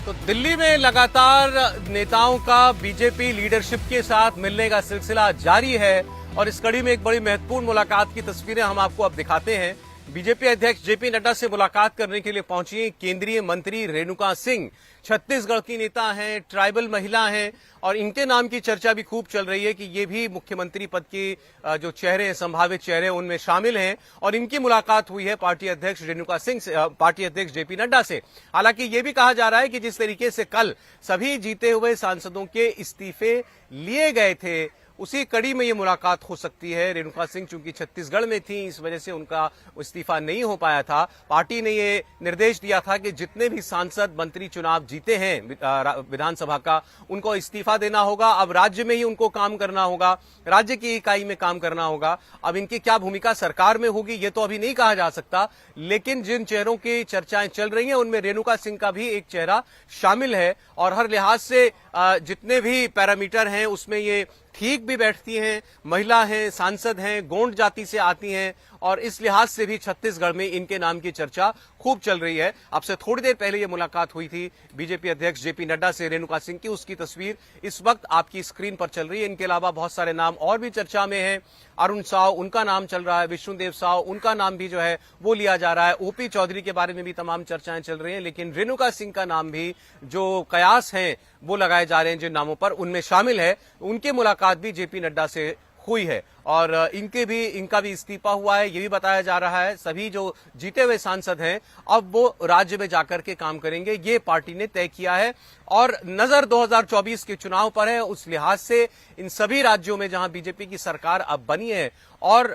तो दिल्ली में लगातार नेताओं का बीजेपी लीडरशिप के साथ मिलने का सिलसिला जारी है और इस कड़ी में एक बड़ी महत्वपूर्ण मुलाकात की तस्वीरें हम आपको अब दिखाते हैं। बीजेपी अध्यक्ष जेपी नड्डा से मुलाकात करने के लिए पहुंची केंद्रीय मंत्री रेणुका सिंह। छत्तीसगढ़ की नेता हैं, ट्राइबल महिला हैं और इनके नाम की चर्चा भी खूब चल रही है कि ये भी मुख्यमंत्री पद की जो चेहरे हैं, संभावित चेहरे, उनमें शामिल हैं और इनकी मुलाकात हुई है पार्टी अध्यक्ष रेणुका सिंह से, पार्टी अध्यक्ष जेपी नड्डा से। हालांकि ये भी कहा जा रहा है कि जिस तरीके से कल सभी जीते हुए सांसदों के इस्तीफे लिए गए थे, उसी कड़ी में ये मुलाकात हो सकती है। रेणुका सिंह चूंकि छत्तीसगढ़ में थी, इस वजह से उनका इस्तीफा नहीं हो पाया था। पार्टी ने ये निर्देश दिया था कि जितने भी सांसद मंत्री चुनाव जीते हैं विधानसभा का, उनको इस्तीफा देना होगा। अब राज्य में ही उनको काम करना होगा, राज्य की इकाई में काम करना होगा। अब इनकी क्या भूमिका सरकार में होगी ये तो अभी नहीं कहा जा सकता, लेकिन जिन चेहरों की चर्चाएं चल रही हैं उनमें रेणुका सिंह का भी एक चेहरा शामिल है और हर लिहाज से जितने भी पैरामीटर हैं उसमें ये ठीक भी बैठती हैं। महिला हैं, सांसद हैं, गोंड जाति से आती हैं और इस लिहाज से भी छत्तीसगढ़ में इनके नाम की चर्चा खूब चल रही है। अब से थोड़ी देर पहले ये मुलाकात हुई थी बीजेपी अध्यक्ष जेपी नड्डा से रेणुका सिंह की, उसकी तस्वीर इस वक्त आपकी स्क्रीन पर चल रही है। इनके अलावा बहुत सारे नाम और भी चर्चा में हैं। अरुण साव, उनका नाम चल रहा है। विष्णुदेव साव, उनका नाम भी जो है वो लिया जा रहा है। ओपी चौधरी के बारे में भी तमाम चर्चाएं चल रही हैं, लेकिन रेणुका सिंह का नाम भी जो कयास हैं वो लगाए जा रहे हैं जिन नामों पर, उनमें शामिल है। उनकी मुलाकात भी जेपी नड्डा से हुई है और इनका भी इस्तीफा हुआ है, ये भी बताया जा रहा है। सभी जो जीते हुए सांसद हैं अब वो राज्य में जाकर के काम करेंगे, ये पार्टी ने तय किया है और नजर 2024 के चुनाव पर है। उस लिहाज से इन सभी राज्यों में जहां बीजेपी की सरकार अब बनी है और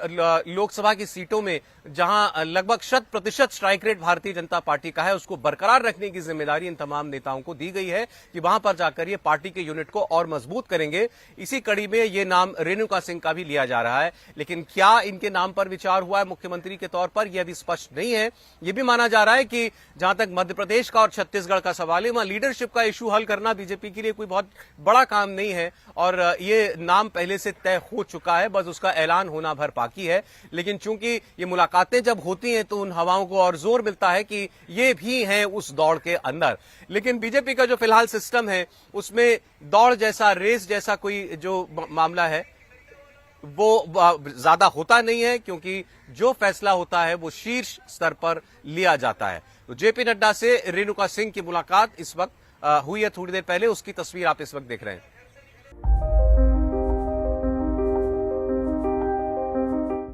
लोकसभा की सीटों में जहां लगभग 100% strike rate Bharatiya Janata party का है, उसको बरकरार रखने की जिम्मेदारी इन तमाम नेताओं को दी गई है कि वहां पर जाकर ये पार्टी के यूनिट को और मजबूत करेंगे। इसी कड़ी में ये नाम रेणुका सिंह का भी लिया जा रहा है, लेकिन क्या इनके नाम पर विचार हुआ है मुख्यमंत्री के तौर पर, यह अभी स्पष्ट नहीं है। यह भी माना जा रहा है कि जहां तक मध्य प्रदेश का और छत्तीसगढ़ का सवाल है, वहां लीडरशिप का इशू हल करना बीजेपी के लिए कोई बहुत बड़ा काम नहीं है और ये नाम पहले से तय हो चुका है, बस उसका ऐलान होना भर बाकी है। लेकिन चूंकि ये मुलाकातें जब होती हैं तो उन हवाओं को और जोर मिलता है कि ये भी हैं उस दौड़ के अंदर। लेकिन बीजेपी का जो फिलहाल सिस्टम है उसमें दौड़ जैसा, रेस जैसा कोई जो मामला है वो ज्यादा होता नहीं है, क्योंकि जो फैसला होता है वो शीर्ष स्तर पर लिया जाता है। तो जेपी नड्डा से रेणुका सिंह की मुलाकात इस वक्त हुई है थोड़ी देर पहले, उसकी तस्वीर आप इस वक्त देख रहे हैं।